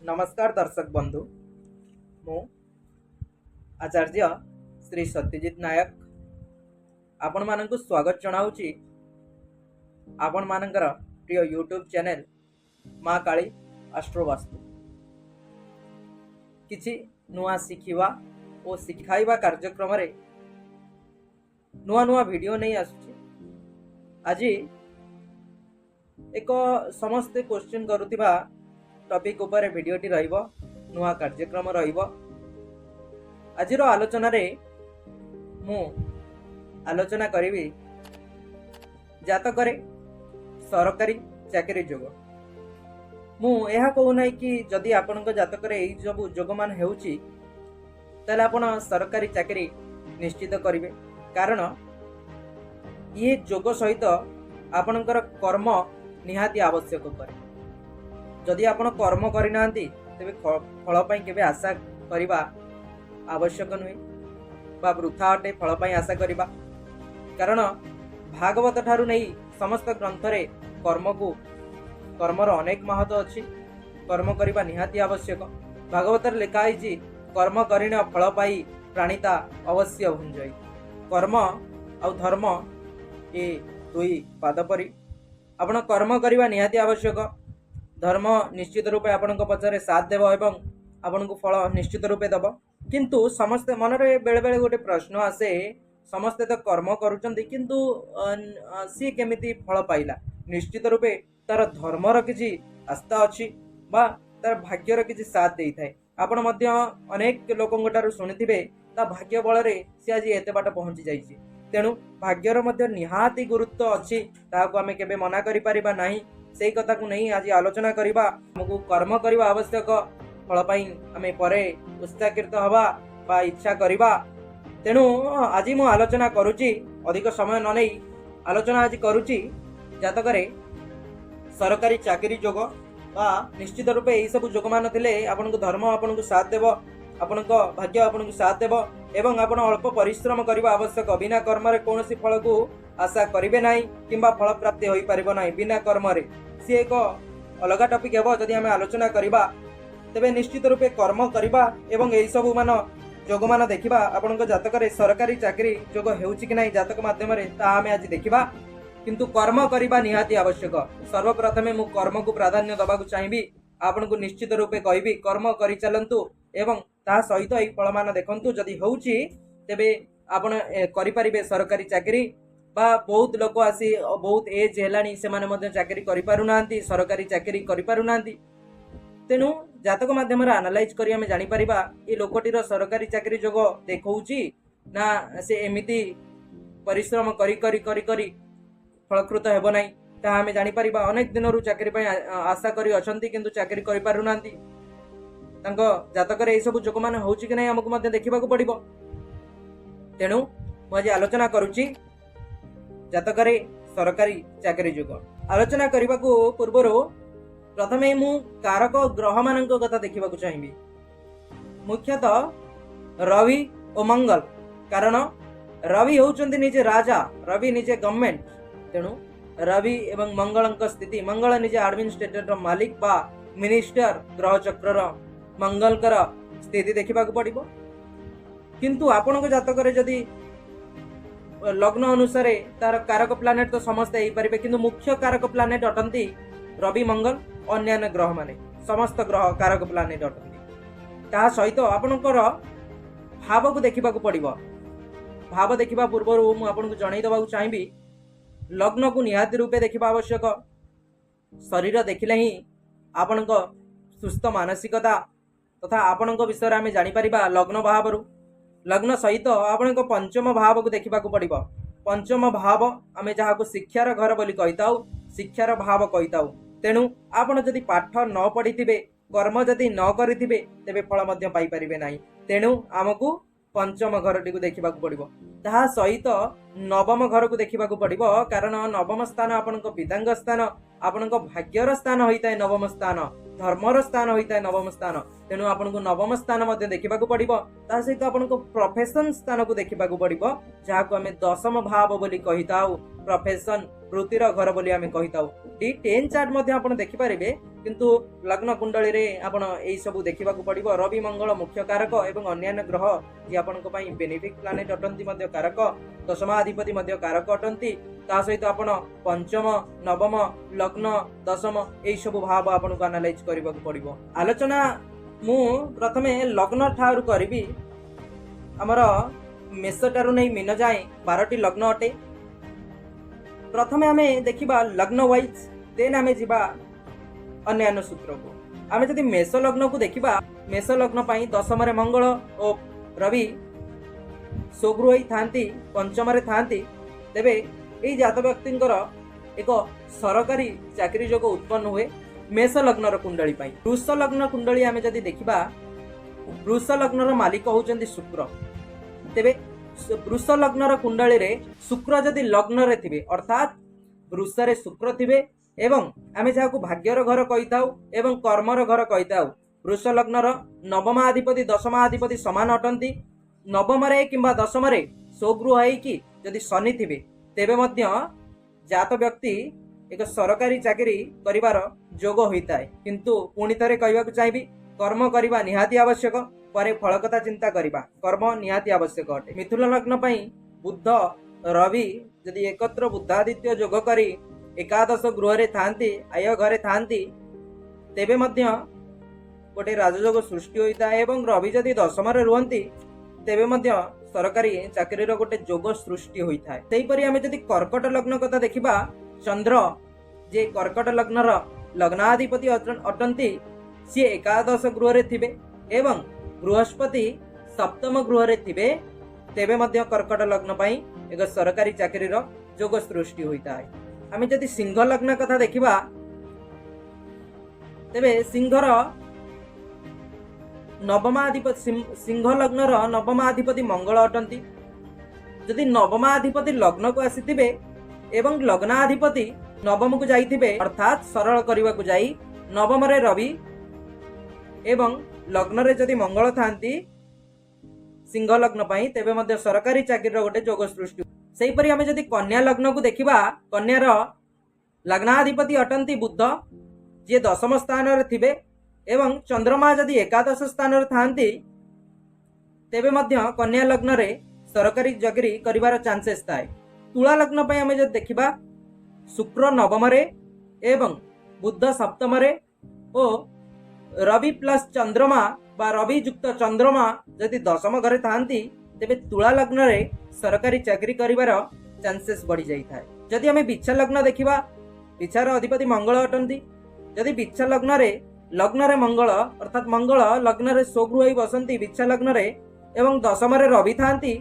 नमस्कार दर्शक बंधु मु आचार्य श्री सत्यजित नायक आपण मानक स्वागत जनाऊँगी आपण मानकर प्रिय यूट्यूब चैनल माँ काली आस्ट्रोवास्तु किछि नुआ शिखिवा और शिखाइबा कार्यक्रम रे नुआ नुआ वीडियो नहीं आसुछि। आज एक समस्ते क्वेश्चन करुथिबा टॉपिक ऊपर वीडियोटी रहिबो, नुआ कार्यक्रम रहिबो। आजिर आलोचना रे मु आलोचना करिवि जातकरे सरकारी चाकरी जोग। मु यह कहू ना कि जदि आपनक जातकरे एई सब जोग मान हेउची ताले आपण सरकारी चाकरी निश्चित करिवे, कारण ये जोग सहित आपणकर कर्म निहाती आवश्यक करे। जदि आपण कर्म करना तेरे फल केवे आशा करवा आवश्यक नुहे बा वृथा अटे फल आशा करवा, कारण भागवत ठारू नहीं समस्त ग्रंथ रे कर्मर अनेक महत्व अच्छी। कर्म करवा निहाती आवश्यक। भागवत लिखाई कर्म करिण फल पाई प्राणिता अवश्य भुंजई। कर्म आ धर्म ये दुई पाद परी आपण कर्म करवा निहाती आवश्यक। धर्म निश्चित रूपे आपण पचरे साथ देव एवं आपण को फल निश्चित रूपे दब। किंतु समस्ते मन रे बेले बेले गोटे प्रश्न आसे, समस्ते तो कर्म करुचंदी किंतु सी केमिति फल पाइला। निश्चित रूपे तार धर्मर किछि आस्था अछि बा तार भाग्यर किछि साथ देई थाए। आपण मध्य अनेक लोकंगटारु सुनिथिबे ता भाग्य बल रे सी आज एते बाट पहुंची जाईछि। तेणु भाग्यर मध्य निहाती गुरुत्व अछि, ताहाको आमे केबे मना करि परिबा नाही। सेई कथा को नहीं आज आलोचना करिबा। हमकु कर्म करिबा आवश्यक, फल पाई आमे परे उत्साहित हवा बा इच्छा करिबा। तेणु आज मु आलोचना करूची, अधिक समय न नहीं आलोचना आज करूची जातकरे सरकारी चाकरी जोग बा निश्चित रूपे यही सब जोग मान थिले आपनको धर्म आपनको साथ देव, आपनको भाग्य आपनको साथ देव एवं आपण अल्प परिश्रम करिबा आवश्यक। बिना कर्म रे कोनोसी फल को आशा करिवे नाही किंबा फल प्राप्ति होई परिबो नाही बिना कर्म रे। सी एक अलग टॉपिक हेबो। जदि आमे आलोचना करिबा तेबे निश्चित रूपे कर्म करिबा एवं एई सब मान जोग मान देखिबा। आपनको जातक रे सरकारी चाकरी जोग हेउची कि नाही जातक माध्यम रे ता आमे आज देखिबा। किंतु कर्म करिबा निहाती आवश्यक। सर्वप्रथमे मु कर्म को प्राधान्य दबा को चाहिबी। आपनको निश्चित रूपे कहबी कर्म करि चलंतु एवं ता सहित एई फल मान देखंतु। जदि होउची तेबे आपण करि परिबे सरकारी चाकरी बा बहुत लोक आसी बहुत एज हेलानी से माने मध्य चाकरी करि पारु नांती, सरकारी चाकरी करि पारु नांती। तेणु जातक माध्यम रे एनालाइज करी हमें जानि परिबा ए लोकटीर सरकारी चाकरी जोग देखौची ना से एमिति परिश्रम करी करी करी करी फलकृत हेबो नाही ता हमें जानि परिबा। अनेक दिनरु चाकरी पय आशा करी अछंती किंतु चाकरी करि पारु नांती। तांको जातक रे ए सब जोग मान होउची कि नाही हमकु मध्य देखिबा को पड़िबो। तेणु मु आज आलोचना करूची जातक रे सरकारी चाकरी जोग। आलोचना करने को पूर्वर प्रथमे मु कारक ग्रह मान कथा देखा चाहिए। मुख्यतः रवि और मंगल, कारण रवि होउचंदी निजे राजा, रवि निजे गवर्नमेंट। तेणु रवि एवं मंगल स्थिति, मंगल निजे एडमिनिस्ट्रेटर मालिक बा मिनिस्टर ग्रह चक्र मंगलकर स्थिति देखा पड़ो। किंतु आपण जातक रे जदि लग्न अनुसार तार कारक प्लानेट तो समस्त हो पारे, किंतु मुख्य कारक प्लानेट अटंती रवि मंगल, अन्य ग्रह माने समस्त ग्रह कारक प्लानेट अटंती। ता सहित आपणकर भाव को देखा पड़ो। भाव देखा पूर्व मु आपको जन देवा चाहिए लग्न को निहाती रूपे देखा आवश्यक। शरीर देखिले ही आपण सुस्थ मानसिकता तथा आपण विषय आम जापर लग्न भाव। लग्न सहित आपण पंचम भाव को देखा पड़ो। पंचम भाव आम जहाँ को शिक्षार घर बोली कहीता, शिक्षार भाव कहीता। तेणु आपण जदि पाठ न पढ़ी कर्म जदि न करि तेबे फल मध्य पाई परिबे नाही। तेणु आमको पंचम घर टी देखा पड़ो। ता सहित नवम घर को देखा पड़ो, कारण नवम स्थान आपण पितांग स्थान, आपण भाग्यर स्थान होता है नवम स्थान, धर्मर स्थान होता है नवम स्थान। तेणु आपन को नवम स्थान मध्य देखा पड़ो। ता सहित आपन को प्रोफेशन स्थान को देखा पड़ो, जहाँ को आम दशम भाव बोली कही था। प्रोफेशन वृत्तिर घर बोली आमे कहिताउ। D10 चार्ट मध्ये आपण देखि परिबे, किंतु लग्न कुंडली रे आपण एई सब देखिबा को पड़िबो। रवि मंगल मुख्य कारक एवं अन्यान्य ग्रह जे आपनको पई बेनिफिक प्लैनेट अटंती मध्ये कारक, दशमाधिपति मध्ये कारक अटंती। ता सहित आपण पंचम नवम लग्न दशम एई सब भाव आपनको एनालाइज करबा को पड़िबो। आलोचना मु प्रथमे लग्न ठारू करबी। हमर मेष टारू नै मीन जाए 12टी लग्न अटे। प्रथमे आमे देखिबा लग्न वाइज, देन आमे जिबा अन्यान्य सूत्र को। आमे जदि मेष लग्न को देखिबा, मेष लग्न पई दशम रे मंगल और रवि स्वगृही थांती, पंचम रे थांती, तेबे एई जात व्यक्तिंकर एक सरकारी चाकरी जोग उत्पन्न हुए मेष लग्न रो कुंडली पई। वृष लग्न कुंडली आमे जदि देखिबा, वृष लग्न रो मालिक होउचंदी शुक्र। तेबे वृष लग्न रो कुंडली रे शुक्र जदि लग्न रे थिबे, अर्थात वृष रे शुक्र थिबे एवं आमे जाको भाग्यर घर कहिताउ एवं कर्मर घर कहिताउ। वृष लग्न रो नवमाधिपति दशमाधिपति समान अटंती। नवम रे किंबा दशम रे स्वगृह है कि जदि शनि थिबे, तेबे मध्य जात व्यक्ति एक सरकारी चाकरी करिवार जोग होइताय। किंतु पुणी थरे कहबाकू चाहिबी, कर्म करिबा निहाती आवश्यक, परे फल कथा चिंता करिबा कर्म निहाती आवश्यक अटे। मिथुन लग्न पई बुध रवि जदि एकत्र बुद्धादित्य जोग करी एकादश गृह रे थांती, आय घरे थांती, तेबे मध्य गोटे राजयोग सृष्टि होइता। एवं रवि जदि दशम रे रुहंती, तेबे मध्य सरकारी चाकरी रो गोटे जोग सृष्टि होइता। सेही परि आमे जदि कर्कट लग्न कथा देखिबा, चंद्र जे कर्कट लग्न रो लग्नाधिपति अटंती, सी एकादश गृह रे थिबे एवं बृहस्पति सप्तम गृह रे थिबे, तेबे मध्य कर्कट लग्न पई एक सरकारी चाकरी रो जोग सृष्टि होइता है। आमे जदि सिंह लग्न कथा देखिबा, तेबे सिंहर नवमाधिपति सिंह लग्न रो नवमाधिपति मंगल अटंती। जदि नवमाधिपति लग्न को आसीथिबे एवं लग्नाधिपति नवम को जाइथिबे, अर्थात सरल करबा को जाई नवम रे रवि एवं लग्न रे जदि मंगल थांती सिंह लग्न पई, तेबे मध्य सरकारी चाकरी रो गोटे जोग सृष्टि। सेही परि आमे जदि कन्या लग्न को देखिबा, कन्या रो लग्नाधिपति अटंती बुध, जे दशम स्थान रे थिबे एवं चंद्रमा जदि एकादश स्थान रे थांती, तेबे मध्य कन्या लग्न रे सरकारी चाकरी करिवार चांसेस थाए। तुला लग्न पई आमे जदि देखिबा, शुक्र नवम रे एवं बुध सप्तम रे ओ रवि प्लस चंद्रमा बा रवि युक्त चंद्रमा जदि दशम घरे थांती, तेबे तुला लग्न रे सरकारी चाकरी करिवार चांसेस बढ़ी जाई थाए। जदि हमें बिच्छा लग्न देखिबा, बिच्छार अधिपति मंगल अटंती। जदि बिच्छा लग्न रे मंगल, अर्थात मंगल लग्न रे स्वगृह ही बसंती बिच्छा लग्न रे एवं दशम रे रवि थांती,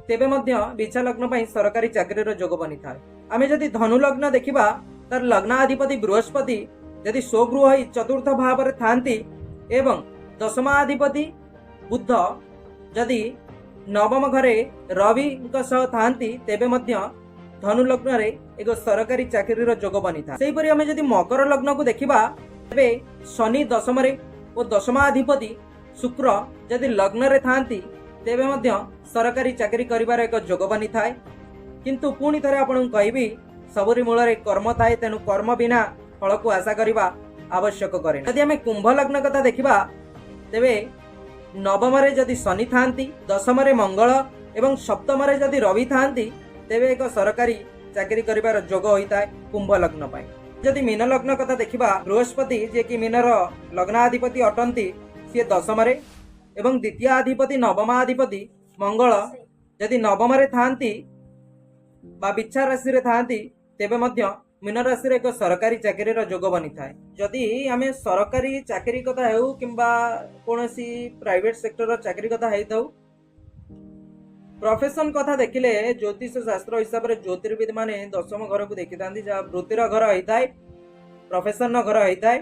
तेबे मध्य बिच्छा लग्न पई सरकारी चाकरी रो जोग बनी थाए। आमे जदि धनु लग्न देखिबा, तार लग्नाधिपति बृहस्पति जदि स्वगृह ही चतुर्थ भाव रे थांती एवं दशमाधिपति बुध जदि नवम घरे रवि सह थांती, तेबे मध्य धनु लग्न रे एक सरकारी चाकरी रो जोग बनी था। सेही परि हमें जदि मकर लग्न को देखिबा, तेबे शनि दशम रे और दशमाधिपति शुक्र जदि लग्न रे थांती, तेबे मध्य सरकारी चाकरी करिवार एक जोग बनी थाए। किंतु पुणी थरे आपन कहबी, सबरी मूल रे कर्म थाए, तेनु कर्म बिना फल को आशा करिबा आवश्यक करे। यदि हमें कुंभ लग्न कथा देखिबा, तेबे नवम रे जदि शनि थांती, दशम रे मंगल एवं सप्तम रे जदि रवि थांती, तेबे एक सरकारी चाकरी करिवार जोग होइता है कुंभ लग्न पई। जदि मीन लग्न कथा देखिबा, बृहस्पति जे कि मीनर लग्नाधिपति अटंती, सी दशम रे एवं द्वितीय अधिपति नवमाधिपति मंगल जदि नवम रे थांती बा बिच्छा राशि रे थांती, तेबे मध्य मीन राशि रे एक सरकारी चाकरी रो जोग बनी थाए। जदि आमे सरकारी चाकरी कथा हेउ किंबा कोनोसी प्राइवेट सेक्टर रो चाकरी कथा हेइथौ, प्रोफेशन कथा देखिले ज्योतिष शास्त्र हिसाब रे ज्योतिर्विद माने दशम घर को देखि थांती, जा वृत्तिर घर हेइथाय, प्रोफेशन घर हेइथाय।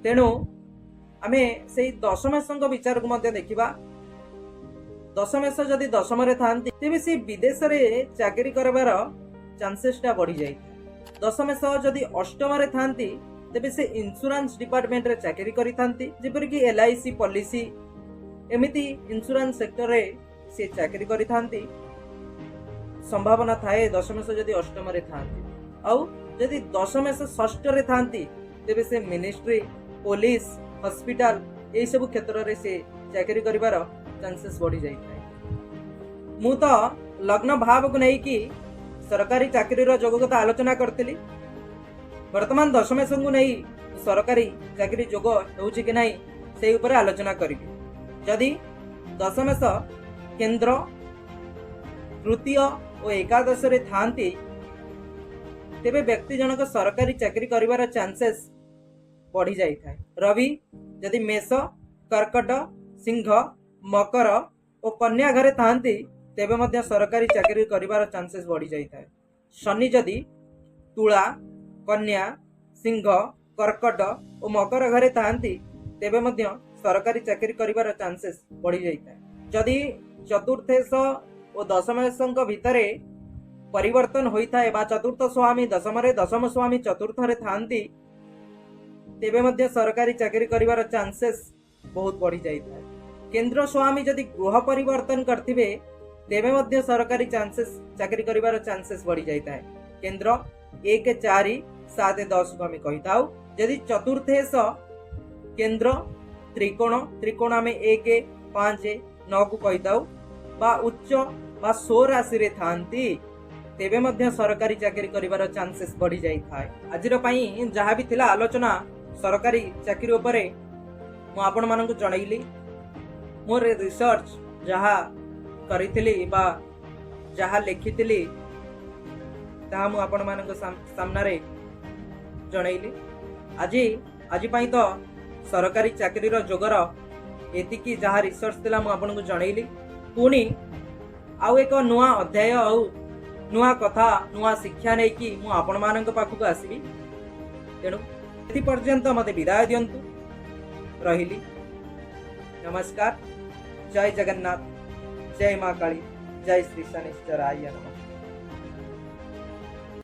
तेनु आमे सेही दशमेशंक विचार को मध्य देखिबा। दशमेश जदि दशम रे थांती, तेबे से विदेश रे चाकरी करबार चांसेस टा बढ़ी जाई। दशमेश जदि अष्टम रे थांती, तेबे से इंश्योरेंस डिपार्टमेंट रे चाकरी करि थांती, जेपर कि LIC पॉलिसी एमिति इंश्योरेंस सेक्टर रे से चाकरी करि थांती। संभावना थाए दशमेश जदि अष्टम थांती आउ जदि दशमेश षष्ठ थांती तेबे से मिनिस्ट्री पुलिस हॉस्पिटल यही सब क्षेत्र में से चाकरी करिवार चांसेस बढ़ी जाए। मु तो लग्न भाव को नहीं कि सरकारी चाकरी जोग्यता आलोचना करती। वर्तमान दशमेश को नहीं सरकारी चाकरी जोग होउछि कि नहीं से ऊपर आलोचना करी। जदि दशमेश केंद्र तृतीय और एकादश रे थांती तेबे व्यक्ति जनक सरकारी चाकरी करिवार चांसेस बढ़ी जाई थाए। रवि जदि मेष कर्कट सिंह मकर और कन्या घरे थांती तेबे मध्य सरकारी चाकरी करिवार चांसेस बढ़ी जाई थाए। शनि जदि तुला कन्या सिंह कर्कट और मकर घरे थांती तेबे मध्य सरकारी चाकरी करिवार चांसेस बढ़ी जाई थाए। जदि चतुर्थेश और दशमेश भितर परिवर्तन होता है बा चतुर्थ स्वामी दशम रे दशम स्वामी चतुर्थ रे थांती तेबे मध्य सरकारी चाकरी करिवार चांसेस बहुत बढ़ी जाई थाए। केंद्र स्वामी जदि गृह परिवर्तन करथिबे तेबे मध्य सरकारी चांसेस चाकरी करिवार चांसेस बढ़ी जाई थाए। केंद्र 1 4 7 10 को आम कही था। जदि चतुर्थेश केंद्र त्रिकोण त्रिकोण आम 1 5 9 को कही था बा उच्च बा 100 राशि रे थांती तेबे मध्य सरकारी चाकरी करिवार चांसेस बढ़ी जाई थाए। आजिर पई जहाँ भी थिला आलोचना सरकारी चाकरी उपरे मु आपण मानकु जणैली। मोर रिसर्च जहाँ करिथिली बा जहाँ लिखिथिली ताहा मु आपण मानक सामना रे जणैली। आज पई तो सरकारी चाकरी रो जोगर एतिकी जहाँ रिसर्च थिला मु आपण को जणैली। पुणी आउ एक नुआ अध्याय आउ नुआ कथा नुआ शिक्षा नहीं कि मु आपण मानक पाखक आसीबी। तेणु एति पर्यंत मते विदाय दियंतु। रहिली नमस्कार। जय जगन्नाथ जय मां काली जय श्री शनिश्चराय नमः।